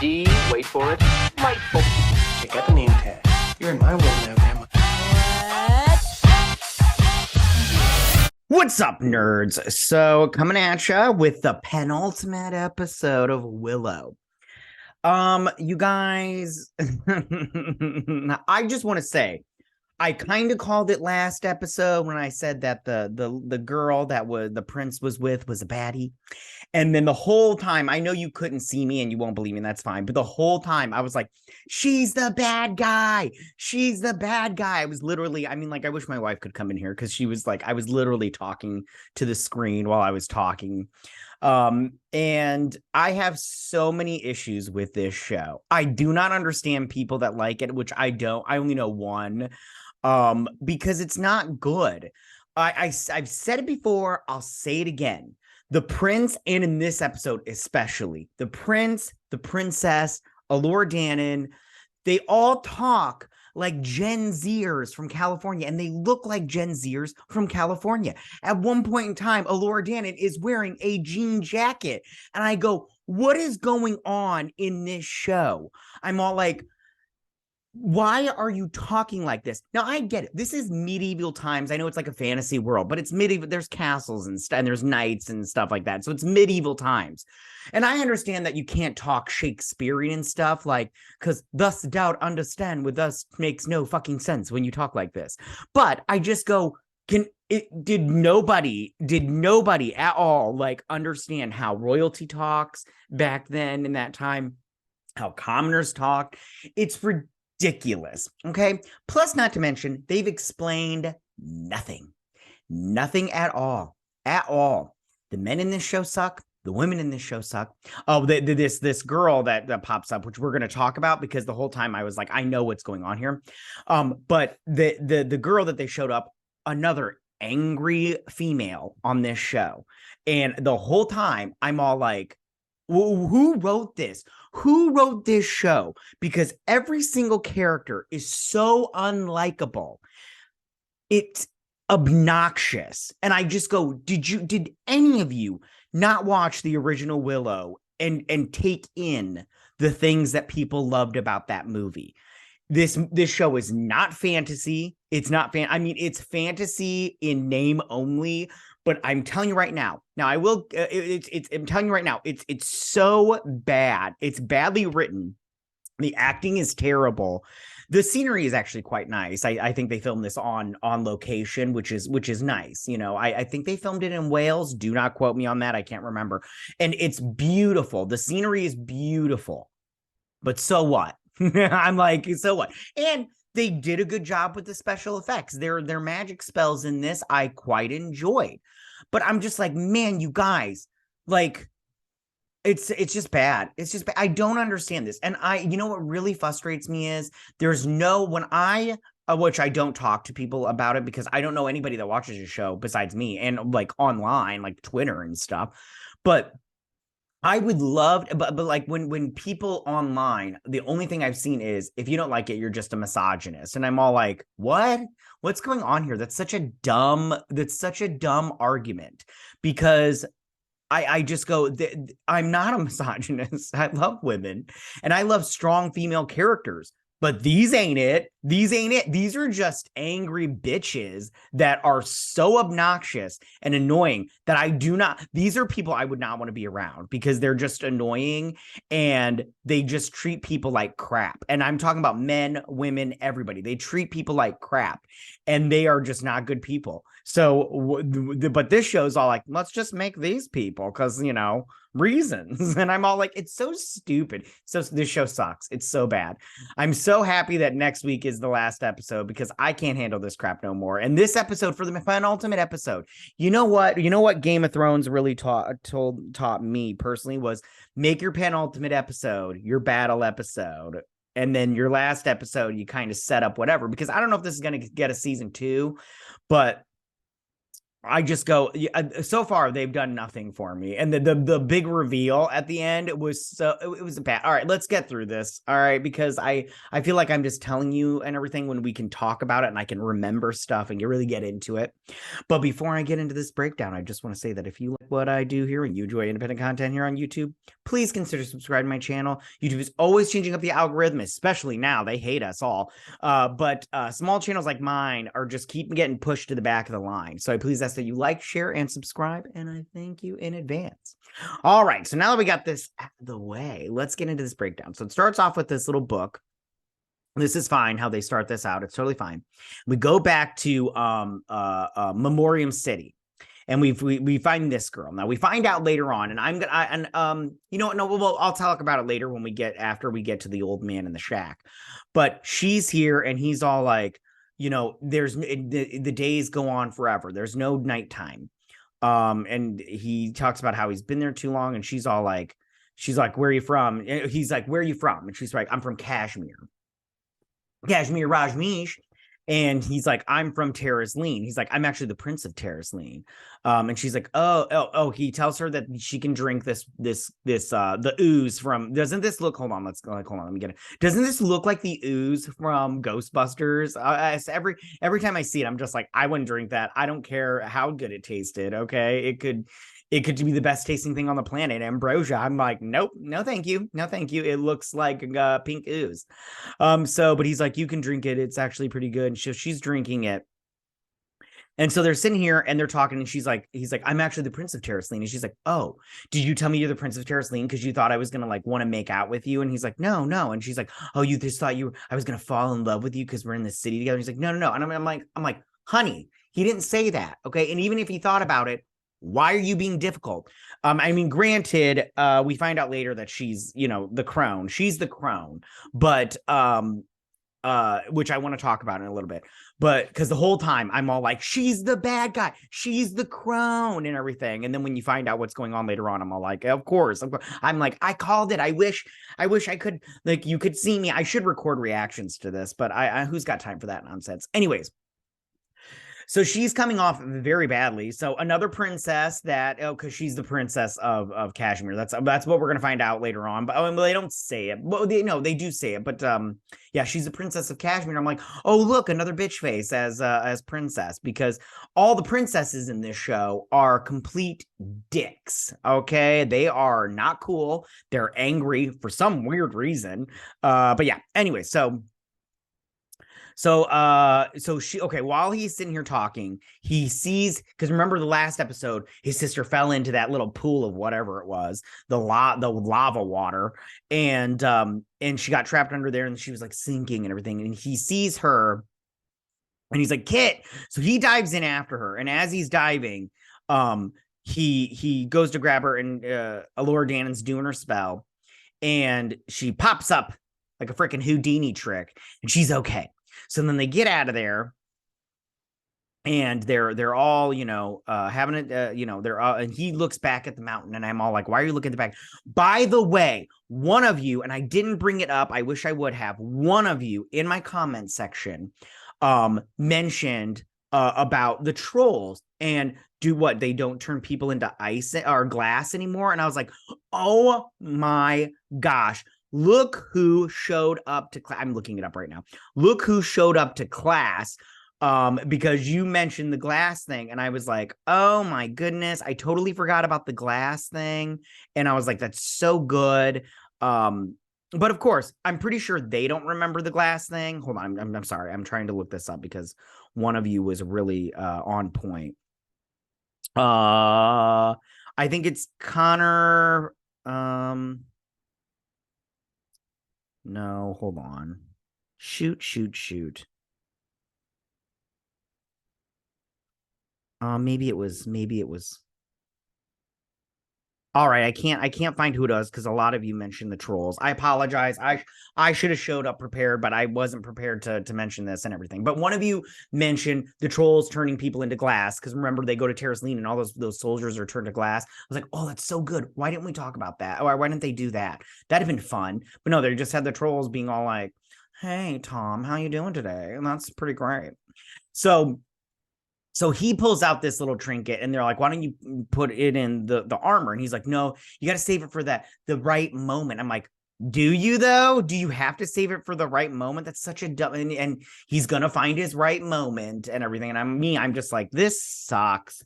D, wait for it, delightful. Check out the name tag. You're in my world now, Grandma. What's up, nerds? So, coming at ya with the penultimate episode of Willow. You guys, I just want to say, I kind of called it last episode when I said that the girl that the prince was with was a baddie. And then the whole time, I know you couldn't see me and you won't believe me, and that's fine. But the whole time I was like, she's the bad guy. She's the bad guy. I was literally, I wish my wife could come in here because she was like, I was literally talking to the screen while I was talking. And I have so many issues with this show. I do not understand people that like it, which I don't. I only know one, because it's not good. I've said it before. I'll say it again. The prince, and in this episode especially, the prince, the princess, Allure Dannon, they all talk like Gen Zers from California, and they look like Gen Zers from California. At one point in time, Allure Dannon is wearing a jean jacket, and I go, what is going on in this show? I'm all like, why are you talking like this? Now, I get it. This is medieval times. I know it's like a fantasy world, but it's medieval. There's castles and stuff, and there's knights and stuff like that. So it's medieval times. And I understand that you can't talk Shakespearean stuff, like, because thus doubt understand with us makes no fucking sense when you talk like this. But I just go, did nobody at all like understand how royalty talks back then in that time, how commoners talk? It's ridiculous. Okay. Plus, not to mention, they've explained nothing at all. The men in this show suck. The women in this show suck. Oh, this girl that pops up, which we're going to talk about, because the whole time I was like, I know what's going on here. But the girl that they showed up, another angry female on this show, and the whole time I'm all like, who wrote this? Who wrote this show? Because every single character is so unlikable. It's obnoxious. And I just go, did any of you not watch the original Willow and take in the things that people loved about that movie? This show is not fantasy. It's not it's fantasy in name only. But I'm telling you right now. Now I will. I'm telling you right now. It's so bad. It's badly written. The acting is terrible. The scenery is actually quite nice. I think they filmed this on location, which is nice. You know, I think they filmed it in Wales. Do not quote me on that. I can't remember. And it's beautiful. The scenery is beautiful. But so what? I'm like, so what? And they did a good job with the special effects. Their magic spells in this I quite enjoyed. But I'm just like, man, you guys, like, it's just bad. It's just bad. I don't understand this. And you know what really frustrates me is which I don't talk to people about it because I don't know anybody that watches the show besides me and like online, like Twitter and stuff. But I would love, but like when people online, the only thing I've seen is if you don't like it, you're just a misogynist. And I'm all like, what? What's going on here? That's such a dumb argument, because I just go, I'm not a misogynist. I love women and I love strong female characters. But these ain't it. These are just angry bitches that are so obnoxious and annoying that these are people I would not want to be around because they're just annoying and they just treat people like crap. And I'm talking about men, women, everybody. They treat people like crap and they are just not good people. So, but this show's all like, let's just make these people because, reasons. And I'm all like, it's so stupid. So this show sucks. It's so bad. I'm so happy that next week is the last episode because I can't handle this crap no more. And this episode, for the penultimate episode, you know what Game of Thrones really taught me personally was make your penultimate episode your battle episode. And then your last episode, you kind of set up whatever, because I don't know if this is going to get a season 2, but I just go, so far they've done nothing for me. And the big reveal at the end, it was bad. All right, let's get through this. All right, because I feel like I'm just telling you and everything when we can talk about it and I can remember stuff and you really get into it. But before I get into this breakdown, I just want to say that if you like what I do here and you enjoy independent content here on YouTube, please please consider subscribing to my channel. YouTube is always changing up the algorithm, especially now. They hate us all. But small channels like mine are just keep getting pushed to the back of the line. So I please ask that you like, share, and subscribe, and I thank you in advance. All right, so now that we got this out of the way, let's get into this breakdown. So it starts off with this little book. This is fine how they start this out. It's totally fine. We go back to Memoriam City, and we find this girl. Now we find out later on, and you know what? No, well, I'll talk about it later when after we get to the old man in the shack. But she's here, and he's all like, you know, the days go on forever. There's no nighttime. And he talks about how he's been there too long, and she's like, where are you from? And he's like, where are you from? And she's like, I'm from Kashmir Rajneesh. And he's like, I'm from Terrace Lean. He's like, I'm actually the Prince of Terrace Lean. And she's like, oh, he tells her that she can drink the ooze from, doesn't this look, hold on, let me get it. Doesn't this look like the ooze from Ghostbusters? Every time I see it, I'm just like, I wouldn't drink that. I don't care how good it tasted. Okay. It could be the best tasting thing on the planet, ambrosia. I'm like, nope, no, thank you. No, thank you. It looks like pink ooze. But he's like, you can drink it. It's actually pretty good. And she's drinking it. And so they're sitting here and they're talking, and he's like, I'm actually the Prince of Terrace Lean. And she's like, oh, did you tell me you're the Prince of Terrace Lean because you thought I was gonna like want to make out with you? And he's like, no. And she's like, oh, you just thought I was gonna fall in love with you because we're in the city together. And he's like, no. And I'm like, honey, he didn't say that. Okay. And even if he thought about it, why are you being difficult? I mean, granted, we find out later that she's, you know, the crone. She's the crone, but which I want to talk about in a little bit. But because the whole time I'm all like, she's the bad guy, she's the crone and everything. And then when you find out what's going on later on, I'm all like, of course. I'm like, I called it. I wish I could, like, you could see me. I should record reactions to this, but I who's got time for that nonsense? Anyways. So she's coming off very badly. So another princess because she's the princess of Kashmir. That's what we're gonna find out later on. But they don't say it. Well, they do say it. But yeah, she's the princess of Kashmir. I'm like, oh look, another bitch face as princess, because all the princesses in this show are complete dicks. Okay, they are not cool. They're angry for some weird reason. But yeah. Anyway, So while he's sitting here talking, he sees, because remember the last episode, his sister fell into that little pool of whatever it was, the lava water, and she got trapped under there, and she was like sinking and everything, and he sees her, and he's like, Kit. So he dives in after her, and as he's diving, he goes to grab her, and Elora Danon's doing her spell, and she pops up like a freaking Houdini trick, and she's okay. So then they get out of there, and they're all, you know, having it, you know, and he looks back at the mountain, and I'm all like, why are you looking at the back? By the way, one of you, and I didn't bring it up, I wish I would have, one of you in my comment section mentioned about the trolls and they don't turn people into ice or glass anymore. And I was like, oh my gosh. Look who showed up to class. I'm looking it up right now. Look who showed up to class because you mentioned the glass thing. And I was like, oh my goodness. I totally forgot about the glass thing. And I was like, that's so good. But of course, I'm pretty sure they don't remember the glass thing. Hold on. I'm sorry. I'm trying to look this up because one of you was really on point. I think it's Connor. No, hold on. Shoot. Maybe it was. All right, I can't find who it was because a lot of you mentioned the trolls. I apologize. I should have showed up prepared, but I wasn't prepared to mention this and everything. But one of you mentioned the trolls turning people into glass, because remember they go to Terrace Lean and all those soldiers are turned to glass. I was like, oh, that's so good. Why didn't we talk about that? Or why didn't they do that? That'd have been fun. But no, they just had the trolls being all like, hey, Tom, how you doing today? And that's pretty great. So he pulls out this little trinket, and they're like, why don't you put it in the armor? And he's like, no, you got to save it for the right moment. I'm like, do you though? Do you have to save it for the right moment? That's such a dumb, and he's going to find his right moment and everything. And I'm just like, this sucks.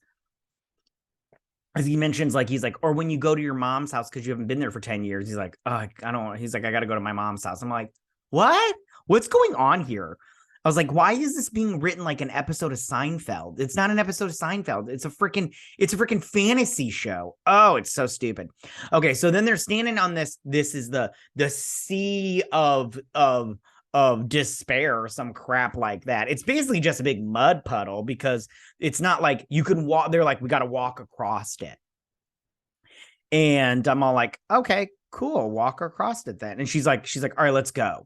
as he mentions, like, he's like, or when you go to your mom's house because you haven't been there for 10 years, he's like, oh, I don't want, he's like, I got to go to my mom's house. I'm like, what? What's going on here? I was like, why is this being written like an episode of Seinfeld? It's not an episode of Seinfeld. It's a freaking fantasy show. Oh, it's so stupid. Okay, so then they're standing on this is the sea of despair or some crap like that. It's basically just a big mud puddle because it's not like you can walk. They're like, we got to walk across it. And I'm all like, okay, cool. Walk across it then. And she's like, all right, let's go.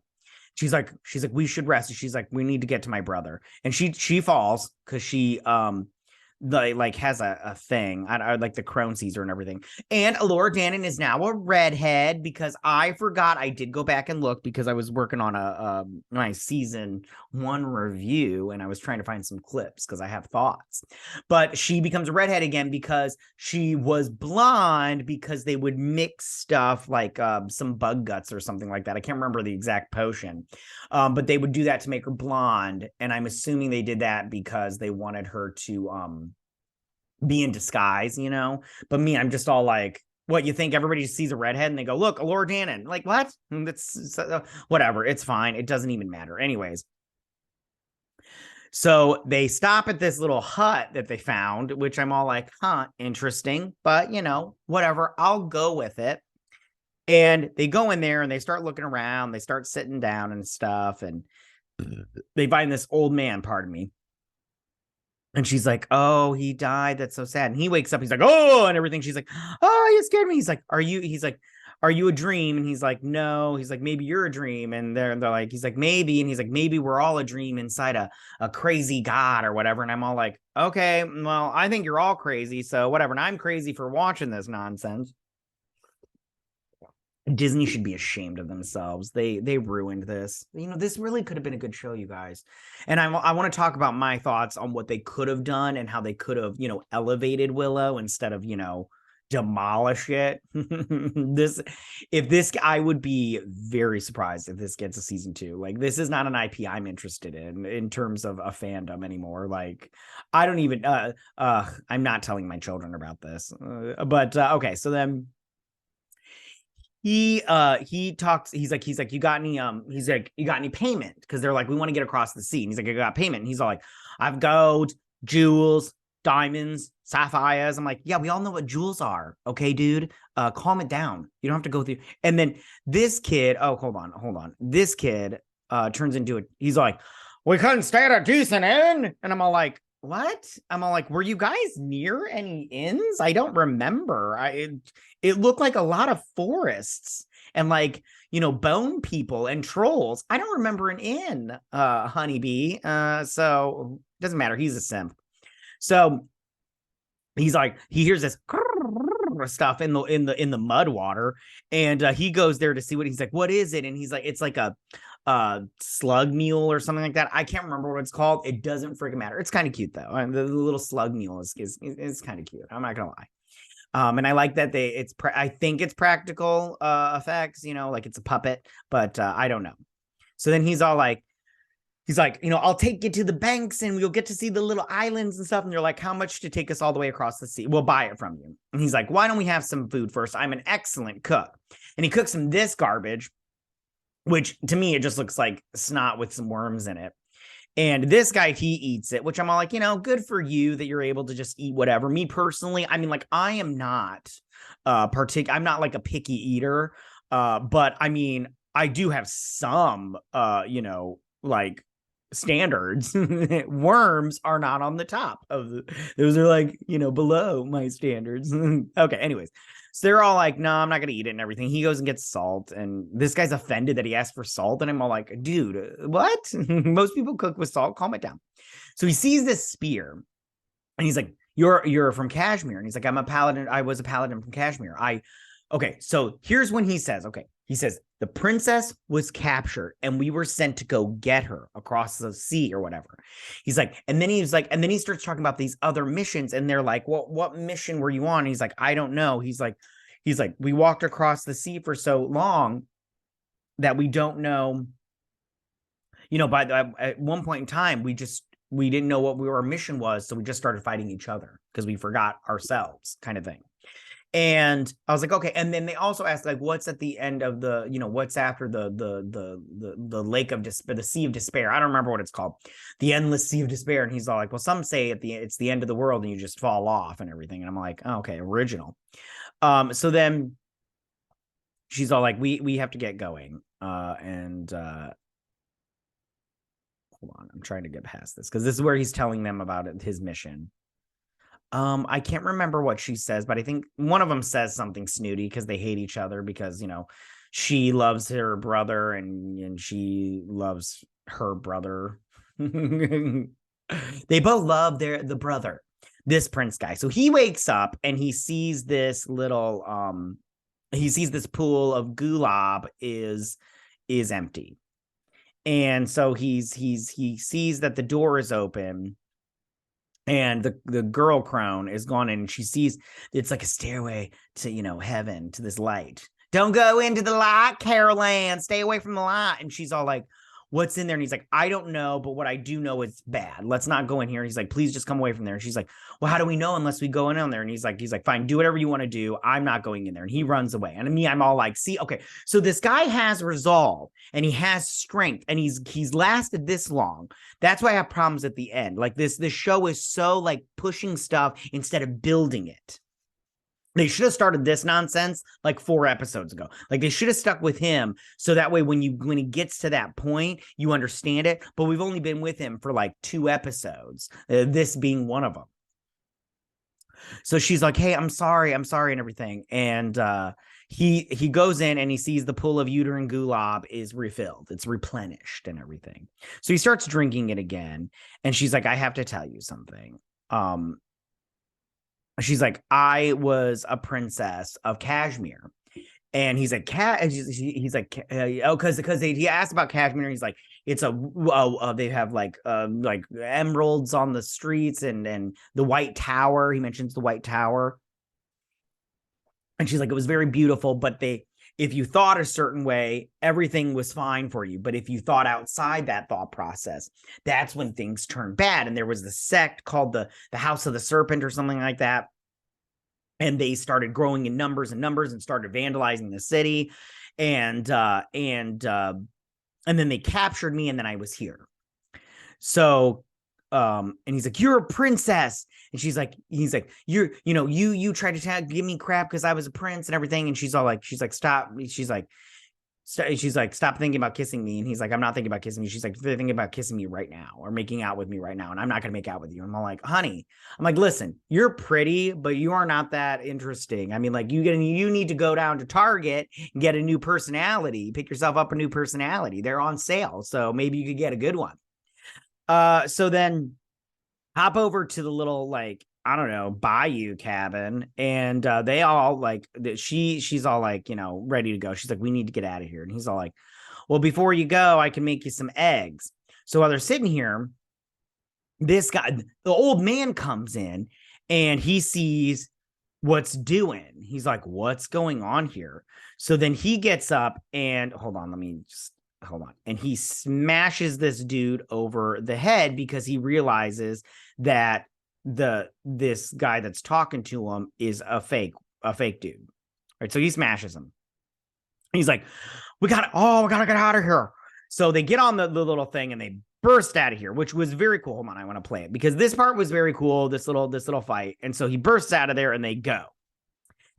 She's like, we should rest. And she's like, we need to get to my brother. And she falls because she like has a thing. I like the crone Caesar and everything. And Laura Dannon is now a redhead because I forgot. I did go back and look because I was working on my season 1 review and I was trying to find some clips because I have thoughts. But she becomes a redhead again because she was blonde because they would mix stuff like some bug guts or something like that. I can't remember the exact potion, but they would do that to make her blonde. And I'm assuming they did that because they wanted her to be in disguise, you know. But me, I'm just all like, what, you think everybody just sees a redhead and they go, look, Laura Dannon? Like, what? That's whatever. It's fine. It doesn't even matter. Anyways. So they stop at this little hut that they found, which I'm all like, huh, interesting. But, you know, whatever. I'll go with it. And they go in there and they start looking around. They start sitting down and stuff. And they find this old man, pardon me. And she's like, oh, he died. That's so sad. And he wakes up. He's like, oh, and everything. She's like, oh, you scared me. He's like, are you a dream? And he's like, no. He's like, maybe you're a dream. And they're like, he's like, maybe. And he's like, maybe we're all a dream inside a crazy God or whatever. And I'm all like, okay, well, I think you're all crazy. So whatever. And I'm crazy for watching this nonsense. Disney should be ashamed of themselves. They ruined this. You know, this really could have been a good show, you guys. And I want to talk about my thoughts on what they could have done and how they could have, you know, elevated Willow instead of, you know, demolish it. I would be very surprised if this gets a season 2. Like, this is not an IP I'm interested in terms of a fandom anymore. Like, I don't even I'm not telling my children about this. But okay, so then he talks, he's like, you got any payment? Because they're like, we want to get across the sea. And he's like, I got payment. And he's all like, I've gold, jewels, diamonds, sapphires. I'm like, yeah, we all know what jewels are. Okay, dude. Calm it down. You don't have to go through. And then this kid, oh, hold on. This kid turns into it. He's like, we couldn't stay at a decent inn. And I'm all like, what? I'm all like, were you guys near any inns? I don't remember. It looked like a lot of forests and, like, you know, bone people and trolls. I don't remember an inn, honeybee. So it doesn't matter. He's a simp. So he's like, he hears this stuff in the mud water, and he goes there to see what he's like, what is it? And he's like, it's like a slug mule or something like that. I can't remember what it's called. It doesn't freaking matter. It's kind of cute though. And the little slug mule is kind of cute. I'm not gonna lie. And I like that I think it's practical effects, you know, like it's a puppet, but I don't know. So then he's like, you know, I'll take you to the banks and we'll get to see the little islands and stuff. And they're like, how much to take us all the way across the sea? We'll buy it from you. And he's like, why don't we have some food first? I'm an excellent cook. And he cooks him this garbage, which to me, it just looks like snot with some worms in it. And this guy, he eats it, which I'm all like, you know, good for you that you're able to just eat whatever. Me personally, I mean, like, I am not I'm not like a picky eater, but I mean, I do have some, you know, like standards. Worms are not on the top of those are like, you know, below my standards. Okay, anyways. So they're all like, no, I'm not going to eat it and everything. He goes and gets salt. And this guy's offended that he asked for salt. And I'm all like, dude, what? Most people cook with salt. Calm it down. So he sees this spear. And he's like, you're from Kashmir. And he's like, I'm a paladin. I was a paladin from Kashmir. Okay, so here's when he says, the princess was captured and we were sent to go get her across the sea or whatever. He's like, and then he starts talking about these other missions and they're like, well, what mission were you on? And he's like, I don't know. He's like, we walked across the sea for so long that we don't know, you know, at one point in time, we just we didn't know what our mission was, so we just started fighting each other because we forgot ourselves, kind of thing. And I was like, okay. And then they also asked, like, what's at the end of the, what's after the lake of despair, the sea of despair. I don't remember what it's called, the endless sea of despair. And he's all like, well, some say it's the end of the world and you just fall off and everything. And I'm like, oh, okay, original. So then she's all like, we have to get going. Hold on, I'm trying to get past this because this is where he's telling them about his mission. I can't remember what she says, but I think one of them says something snooty because they hate each other because, she loves her brother and she loves her brother. They both love the brother, this prince guy. So he wakes up and he sees this little he sees this pool of gulab is empty. And so he sees that the door is open. And the girl crone is gone in and she sees it's like a stairway to, heaven, to this light. Don't go into the light, Carol Ann. Stay away from the light. And she's all like, what's in there? And he's like, I don't know, but what I do know is bad. Let's not go in here. And he's like, please just come away from there. And she's like, well, how do we know unless we go in there? And he's like, fine, do whatever you want to do. I'm not going in there. And he runs away. And me, I'm all like, see, okay. So this guy has resolve and he has strength and he's lasted this long. That's why I have problems at the end. Like this show is so like pushing stuff instead of building it. They should have started this nonsense like 4 episodes ago. Like they should have stuck with him. So that way, when he gets to that point, you understand it. But we've only been with him for like 2 episodes, this being one of them. So she's like, hey, I'm sorry. And everything. And he goes in and he sees the pool of uterine gulab is refilled. It's replenished and everything. So he starts drinking it again. And she's like, I have to tell you something. She's like, I was a princess of Kashmir. And he's like, he's like, oh, because he asked about Kashmir. He's like, it's they have like emeralds on the streets and the White Tower. He mentions the White Tower. And she's like, it was very beautiful, but if you thought a certain way, everything was fine for you. But if you thought outside that thought process, that's when things turned bad. And there was the sect called the House of the Serpent or something like that. And they started growing in numbers and started vandalizing the city. And then they captured me and then I was here. So and he's like, you're a princess. And he's like, you tried to give me crap because I was a prince and everything. And she's like, stop. She's like, stop thinking about kissing me. And he's like, I'm not thinking about kissing you. She's like, they're thinking about kissing me right now or making out with me right now. And I'm not going to make out with you. And I'm like, honey, I'm like, listen, you're pretty, but you are not that interesting. I mean, like you need to go down to Target and get a new personality, pick yourself up a new personality. They're on sale. So maybe you could get a good one. So then hop over to the little, like, I don't know, bayou cabin. And they all like she's all like, ready to go. She's like, we need to get out of here. And he's all like, well, before you go, I can make you some eggs. So while they're sitting here, this guy, the old man comes in and he sees what's doing. He's like, what's going on here? So then he gets up and hold on. And he smashes this dude over the head because he realizes that this guy that's talking to him is a fake dude. Right. So he smashes him. He's like, we gotta get out of here. So they get on the little thing and they burst out of here, which was very cool. Hold on, I want to play it because this part was very cool. This little fight. And so he bursts out of there and they go.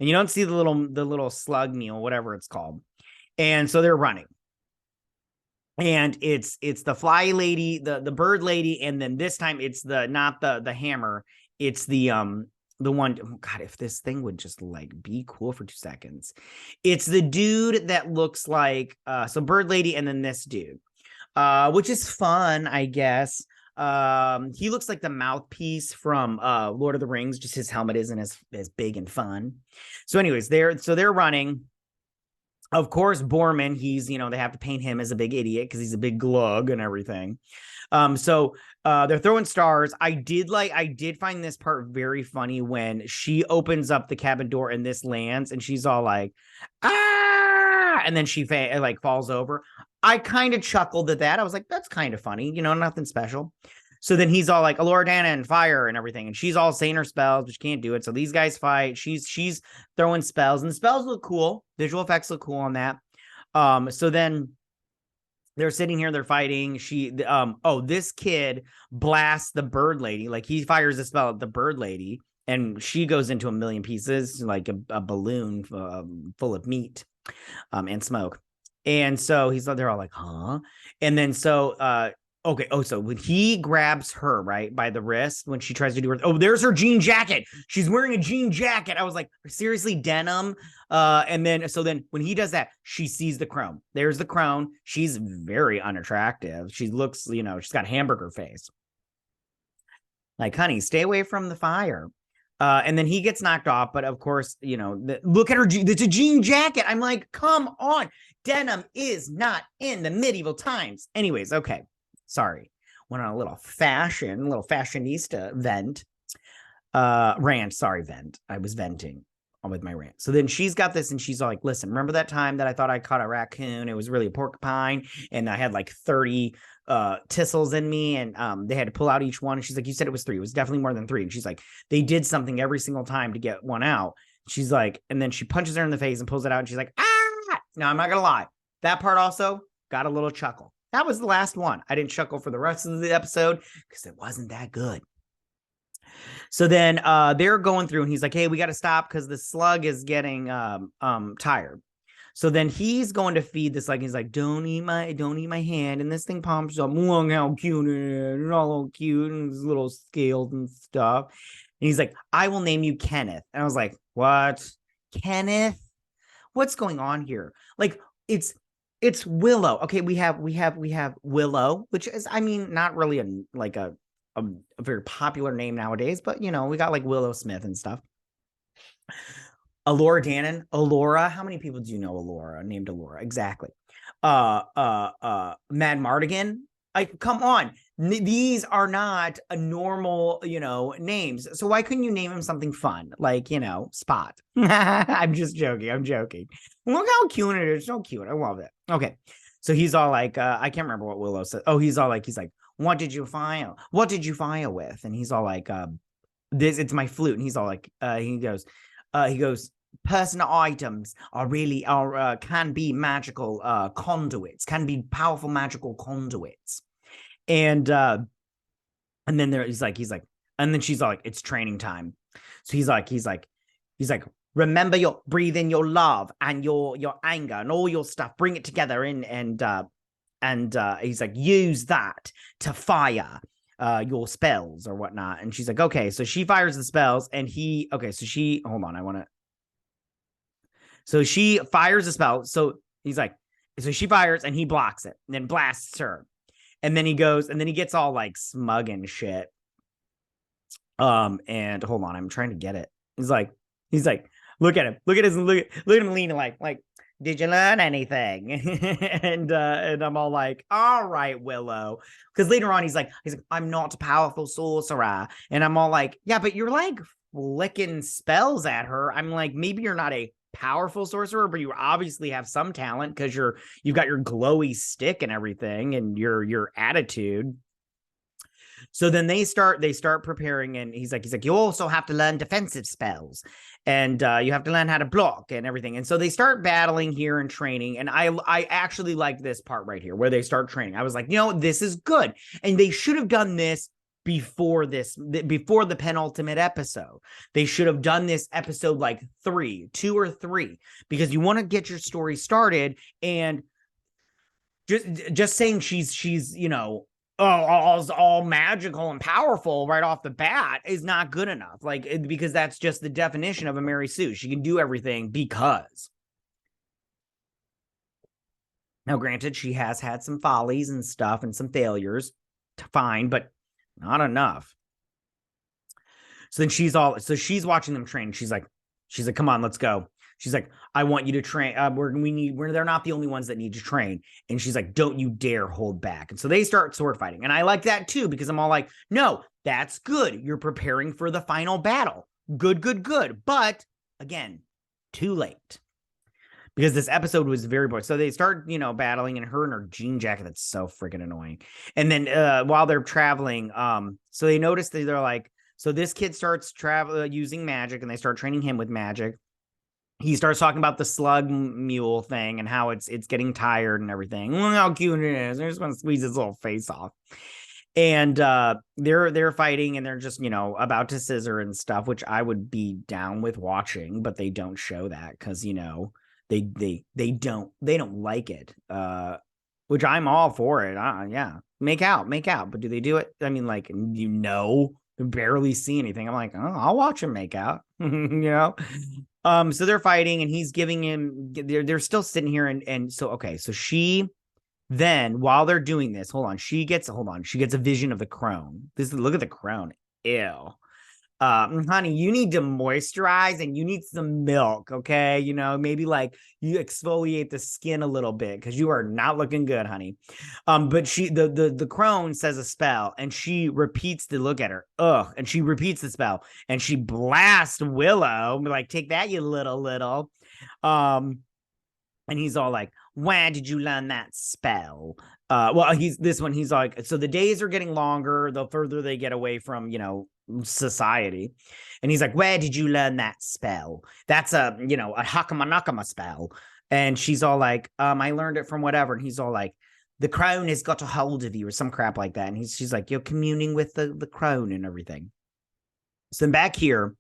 And you don't see the little slug meal, whatever it's called. And so they're running. And it's the fly lady, the bird lady, and then this time it's not the hammer, it's the one. Oh God, if this thing would just like be cool for 2 seconds. It's the dude that looks like so bird lady and then this dude, which is fun, I guess. He looks like the mouthpiece from Lord of the Rings, just his helmet isn't as big and fun. So anyways, they're running. Of course, Borman, he's, they have to paint him as a big idiot because he's a big glug and everything. So they're throwing stars. I did find this part very funny when she opens up the cabin door and this lands and she's all like, ah, and then she falls over. I kind of chuckled at that. I was like, that's kind of funny, nothing special. So then he's all like, Alora Dannon, fire and everything. And she's all saying her spells, but she can't do it. So these guys fight. She's throwing spells, and the spells look cool. Visual effects look cool on that. So then they're sitting here, they're fighting. This kid blasts the bird lady. Like he fires a spell at the bird lady, and she goes into a million pieces, like a balloon full of meat and smoke. And so they're all like, huh? And then okay. Oh, so when he grabs her right by the wrist when she tries to do her, there's her jean jacket. She's wearing a jean jacket. I was like, seriously, denim. And then when he does that, she sees the crone. There's the crone. She's very unattractive. She looks, she's got hamburger face. Like, honey, stay away from the fire. And then he gets knocked off, but of course, look at her. It's a jean jacket. I'm like, come on. Denim is not in the medieval times. Anyways, okay. Sorry. Went on a little fashionista vent. Rant. Sorry, vent. I was venting with my rant. So then she's got this and she's like, listen, remember that time that I thought I caught a raccoon? It was really a porcupine and I had like 30 tissels in me and they had to pull out each one. And she's like, you said it was 3. It was definitely more than 3. And she's like, they did something every single time to get one out. She's like, and then she punches her in the face and pulls it out. And she's like, ah! Now, I'm not going to lie. That part also got a little chuckle. That was the last one. I didn't chuckle for the rest of the episode because it wasn't that good. So then they're going through and he's like, hey, we got to stop because the slug is getting tired. So then he's going to feed this, like, he's like, don't eat my hand. And this thing pops up. Look how cute it is. It's all cute and his little scales and stuff. And he's like, I will name you Kenneth. And I was like, what? Kenneth? What's going on here? Like, it's Willow. Okay, we have Willow, which is, I mean, not really a very popular name nowadays, but we got like Willow Smith and stuff. Alora Dannon, Alora. How many people do you know Alora named Alora? Exactly. Mad Mardigan. Like, come on. These are not a normal, names. So why couldn't you name him something fun? Like, Spot. I'm just joking. Look how cute it is. So cute. I love it. Okay. So he's all like, I can't remember what Willow said. Oh, he's like, what did you file? What did you file with? And he's all like, it's my flute. And he's all like, he goes, personal items can be magical conduits, can be powerful magical conduits. And then he's like, and then she's all like, it's training time. So he's like, remember your breathing, your love and your anger and all your stuff, bring it together and he's like, use that to fire your spells or whatnot. And she's like, okay. So she fires the spells and so she fires a spell. So he's like, so she fires and he blocks it and then blasts her. And then he goes and then he gets all like smug and shit. And hold on, I'm trying to get it. He's like, look at him. Look at him leaning like, did you learn anything? and I'm all like, all right, Willow. Because later on he's like, I'm not a powerful sorcerer. And I'm all like, yeah, but you're like flicking spells at her. I'm like, maybe you're not a powerful sorcerer, but you obviously have some talent because you've got your glowy stick and everything and your attitude. So then they start preparing, and he's like, you also have to learn defensive spells, and you have to learn how to block and everything. And so they start battling here and training. And I actually like this part right here where they start training. I was like, this is good, and they should have done this before the penultimate episode. They should have done this episode like 2 or 3, because you want to get your story started. And just saying she's all magical and powerful right off the bat is not good enough. Like, because that's just the definition of a Mary Sue. She can do everything because. Now, granted, she has had some follies and stuff and some failures to find, but not enough. So then she's watching them train. She's like, come on, let's go. She's like, I want you to train. They're not the only ones that need to train. And she's like, don't you dare hold back. And so they start sword fighting. And I like that too, because I'm all like, no, that's good. You're preparing for the final battle. Good. But again, too late. because this episode was very boring. So they start, battling, and her in her jean jacket, that's so freaking annoying. And then while they're traveling, so they notice that they're like, so this kid starts using magic, and they start training him with magic. He starts talking about the slug mule thing and how it's getting tired and everything. Look how cute it is. I just want to squeeze his little face off. And they're fighting, and they're just about to scissor and stuff, which I would be down with watching, but they don't show that because they don't like it, which I'm all for it. Yeah, make out, but do they do it? I mean, like, barely see anything. I'm like, oh, I'll watch him make out. So they're fighting, and he's giving him, they're still sitting here, and so okay, so she then, while they're doing this, she gets a vision of the crone. Look at the crone. Ew. Honey, you need to moisturize, and you need some milk, okay? Maybe like you exfoliate the skin a little bit, because you are not looking good, honey. But the crone says a spell, and she repeats look at her. Ugh. And she repeats the spell, and she blasts Willow, like, take that, you little. And he's all like, where did you learn that spell? He's like, so the days are getting longer the further they get away from, society. And he's like, where did you learn that spell? That's a hakama nakama spell. And she's all like, I learned it from whatever. And he's all like, the crone has got a hold of you, or some crap like that. And she's like, you're communing with the crone and everything. So then back here,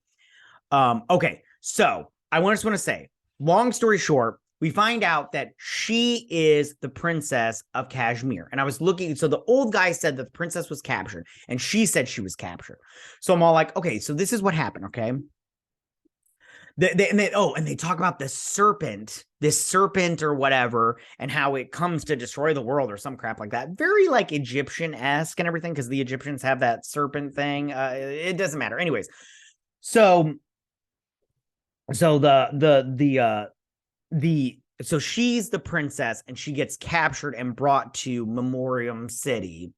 okay, so I just want to say, long story short, we find out that she is the princess of Kashmir. And I was looking, so the old guy said that the princess was captured, and she said she was captured. So I'm all like, okay, so this is what happened, okay? And they talk about this serpent or whatever, and how it comes to destroy the world or some crap like that. Very like Egyptian-esque and everything, because the Egyptians have that serpent thing. It doesn't matter. Anyways, so so she's the princess, and she gets captured and brought to Memoriam City,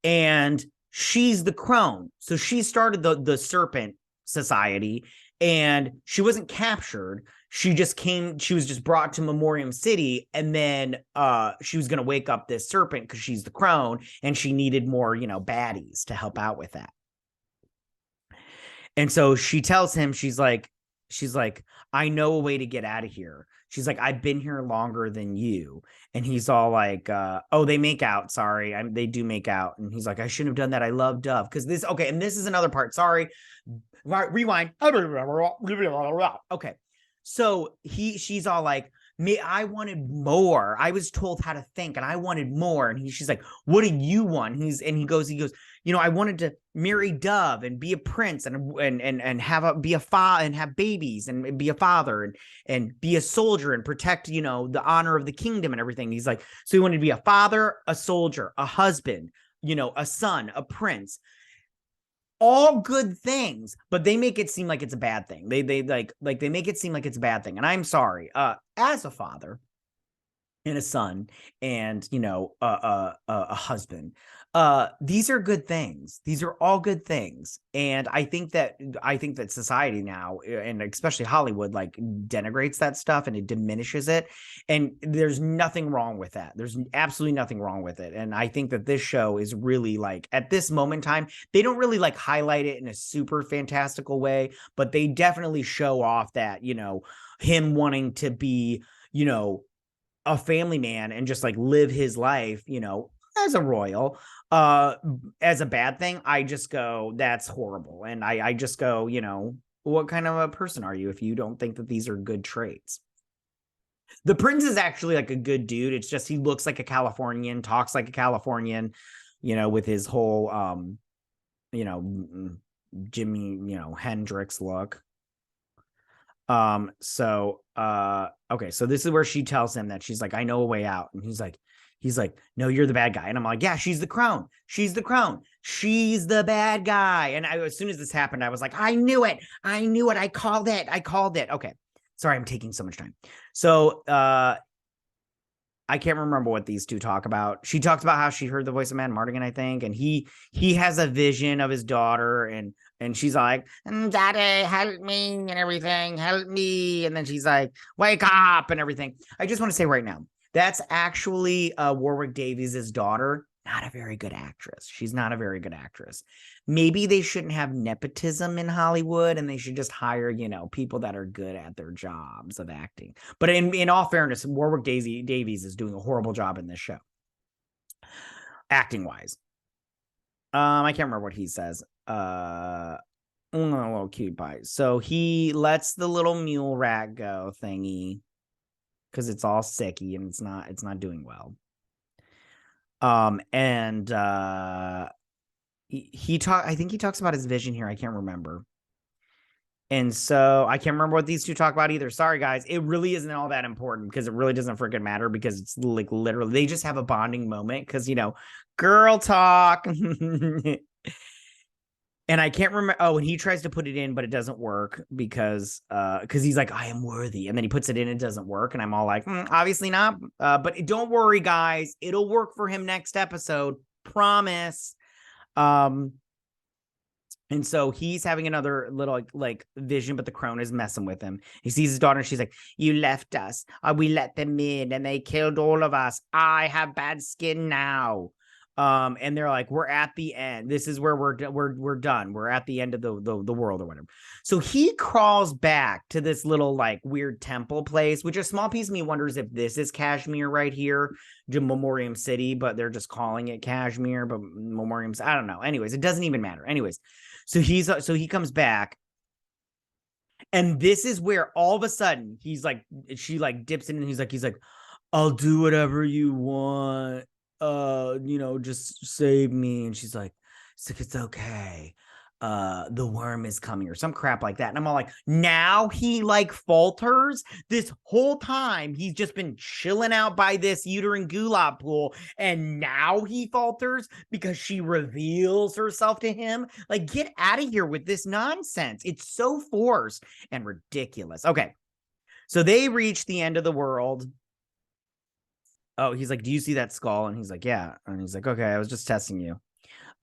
and she's the crone. So she started the serpent society, and she wasn't captured. She was just brought to Memoriam City, and then she was going to wake up this serpent because she's the crone, and she needed more, baddies to help out with that. And so she tells him, she's like, I know a way to get out of here. She's like, I've been here longer than you. And he's all like, oh, they make out. Sorry. They do make out. And he's like, I shouldn't have done that. I love Dove. Because okay. And this is another part. Sorry. Rewind. Okay. So she's all like, I wanted more. I was told how to think, and I wanted more. And she's like, what do you want? He goes, I wanted to marry Dove and be a prince and be a father and have babies and be a father and be a soldier and protect, the honor of the kingdom and everything. He's like, so he wanted to be a father, a soldier, a husband, a son, a prince. All good things, but they make it seem like it's a bad thing. They make it seem like it's a bad thing. And I'm sorry, as a father and a son and, a husband, these are good things. These are all good things. And I think that society now, and especially Hollywood, like, denigrates that stuff, and it diminishes it. And there's nothing wrong with that. There's absolutely nothing wrong with it. And I think that this show is really, like, at this moment in time, they don't really like highlight it in a super fantastical way, but they definitely show off that, him wanting to be, a family man and just like live his life, as a royal, as a bad thing. I just go, that's horrible. And I just go, what kind of a person are you if you don't think that these are good traits? The prince is actually like a good dude. It's just, he looks like a Californian, talks like a Californian, with his whole, Jimi, Hendrix look. Okay, so this is where she tells him that she's like, I know a way out. And he's like, no, you're the bad guy. And I'm like, yeah, she's the crone. She's the bad guy. And as soon as this happened, I was like, I knew it. I called it. Okay. Sorry, I'm taking so much time. So, I can't remember what these two talk about. She talks about how she heard the voice of Matt Mardigan, I think, and he has a vision of his daughter, and she's like, Daddy, help me and everything, help me. And then she's like, wake up and everything. I just want to say right now, that's actually Warwick Davies' daughter. Not a very good actress. She's not a very good actress. Maybe they shouldn't have nepotism in Hollywood and they should just hire, people that are good at their jobs of acting. But in all fairness, Warwick Davies is doing a horrible job in this show, acting wise. I can't remember what he says. A little cute pie. So he lets the little mule rat go thingy because it's all sicky and it's not doing well. And I think he talks about his vision here. I can't remember. And so I can't remember what these two talk about either. Sorry, guys. It really isn't all that important because it really doesn't freaking matter because it's like literally they just have a bonding moment because, girl talk. And I can't remember. Oh, and he tries to put it in, but it doesn't work because he's like, I am worthy. And then he puts it in, it doesn't work. And I'm all like, obviously not. But don't worry, guys. It'll work for him next episode. Promise. And so he's having another little like vision, but the crone is messing with him. He sees his daughter and she's like, you left us. We let them in and they killed all of us. I have bad skin now. And they're like, we're at the end. This is where we're done. We're at the end of the world or whatever. So he crawls back to this little like weird temple place, which a small piece of me wonders if this is Kashmir right here, Memoriam City, but they're just calling it Kashmir, but Memoriam's, I don't know. Anyways, it doesn't even matter. Anyways, so he comes back. And this is where all of a sudden she dips in and he's like, I'll do whatever you want. Just save me. And she's like, it's okay. The worm is coming or some crap like that. And I'm all like, now he like falters. This whole time he's just been chilling out by this uterine gulab pool. And now he falters because she reveals herself to him. Like, get out of here with this nonsense. It's so forced and ridiculous. Okay. So they reach the end of the world. Oh, he's like, do you see that skull? And he's like, yeah. And he's like, okay, I was just testing you.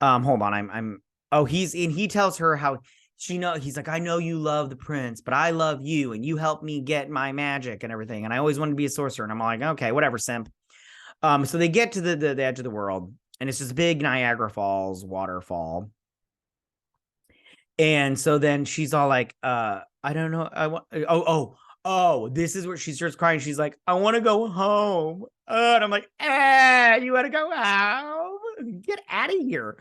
Hold on. He tells her how he's like, I know you love the prince, but I love you and you helped me get my magic and everything. And I always wanted to be a sorcerer. And I'm like, okay, whatever, simp. So they get to the edge of the world and it's this big Niagara Falls waterfall. And so then she's all like, I don't know. This is where she starts crying. She's like, I want to go home. And I'm like, you want to go home? Get out of here.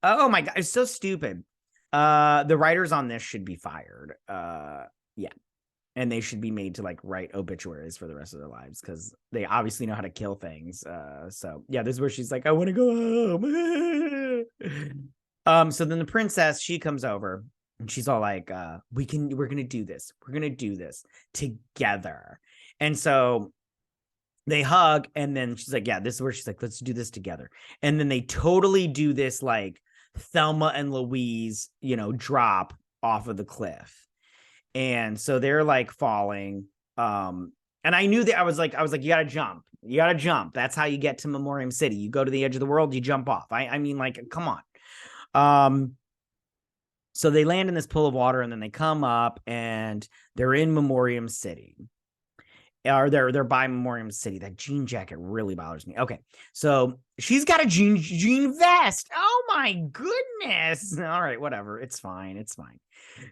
Oh my God. It's so stupid. The writers on this should be fired. Yeah. And they should be made to like write obituaries for the rest of their lives because they obviously know how to kill things. So yeah, this is where she's like, I want to go home. So then the princess, she comes over. And she's all like, we're going to do this. We're going to do this together. And so they hug. And then she's like, yeah, this is where she's like, let's do this together. And then they totally do this like Thelma and Louise, drop off of the cliff. And so they're like falling. And I knew that I was like, you got to jump. You got to jump. That's how you get to Memoriam City. You go to the edge of the world, you jump off. I mean, like, come on. So they land in this pool of water and then they come up and they're in Memoriam City. Or they're by Memoriam City. That jean jacket really bothers me. Okay. So she's got a jean vest. Oh my goodness. All right, whatever. It's fine. It's fine.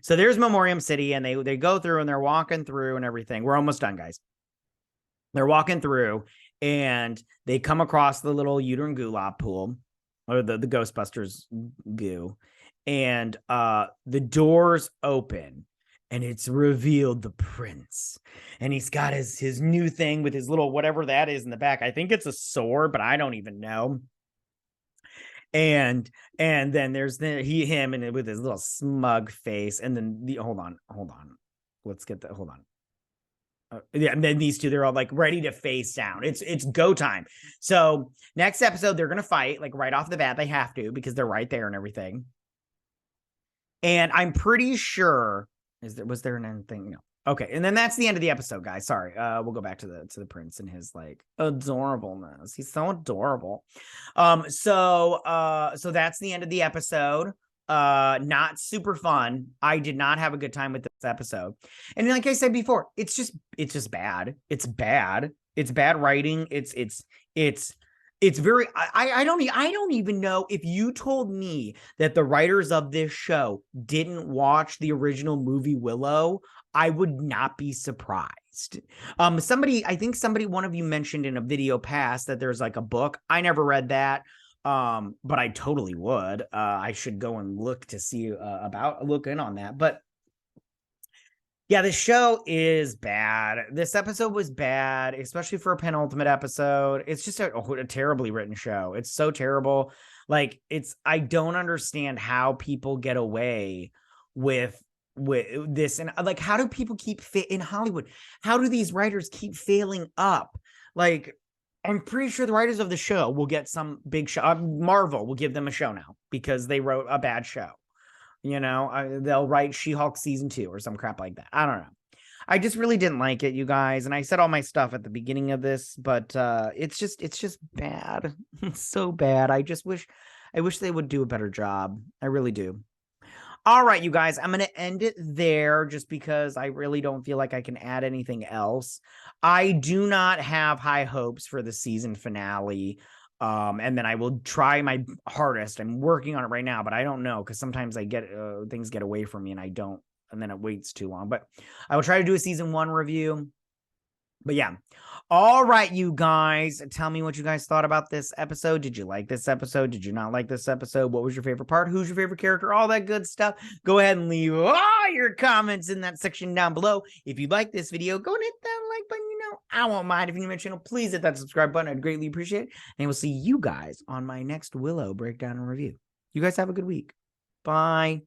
So there's Memoriam City and they go through and they're walking through and everything. We're almost done, guys. They're walking through and they come across the little uterine gulab pool or the Ghostbusters goo. And the doors open and it's revealed the prince. And he's got his new thing with his little whatever that is in the back. I think it's a sword, but I don't even know. And then there's him and with his little smug face. And then hold on. Let's get that. Hold on. Yeah, and then these two, they're all like ready to face down. It's go time. So next episode, they're gonna fight like right off the bat. They have to because they're right there and everything. And I'm pretty sure was there anything? No. Okay, and then that's the end of the episode, guys. Sorry. We'll go back to the prince and his like adorableness. He's so adorable. So that's the end of the episode. Not super fun. I did not have a good time with this episode. And like I said before, it's just bad. It's bad. It's bad writing. It's very I don't even know if you told me that the writers of this show didn't watch the original movie Willow, I would not be surprised. I think one of you mentioned in a video past that there's like a book. I never read that. But I totally would. I should go and look to see look in on that. But yeah, the show is bad. This episode was bad, especially for a penultimate episode. It's just a terribly written show. It's so terrible. Like I don't understand how people get away with this, and like how do people keep in Hollywood? How do these writers keep failing up? Like I'm pretty sure the writers of the show will get some big show. Marvel will give them a show now because they wrote a bad show. They'll write She-Hulk season 2 or some crap like that. I don't know. I just really didn't like it, you guys. And I said all my stuff at the beginning of this, but it's just bad. It's so bad. I wish they would do a better job. I really do. All right, you guys, I'm going to end it there just because I really don't feel like I can add anything else. I do not have high hopes for the season finale. And then I will try my hardest. I'm working on it right now, but I don't know because sometimes I get things get away from me and I don't, and then it waits too long. But I will try to do a season 1 review. But yeah. All right, you guys, tell me what you guys thought about this episode. Did you like this episode? Did you not like this episode? What was your favorite part? Who's your favorite character? All that good stuff. Go ahead and leave all your comments in that section down below. If you like this video, go and hit that like button. I won't mind. If you're new to my channel, please hit that subscribe button. I'd greatly appreciate it. And we'll see you guys on my next Willow breakdown and review. You guys have a good week. Bye.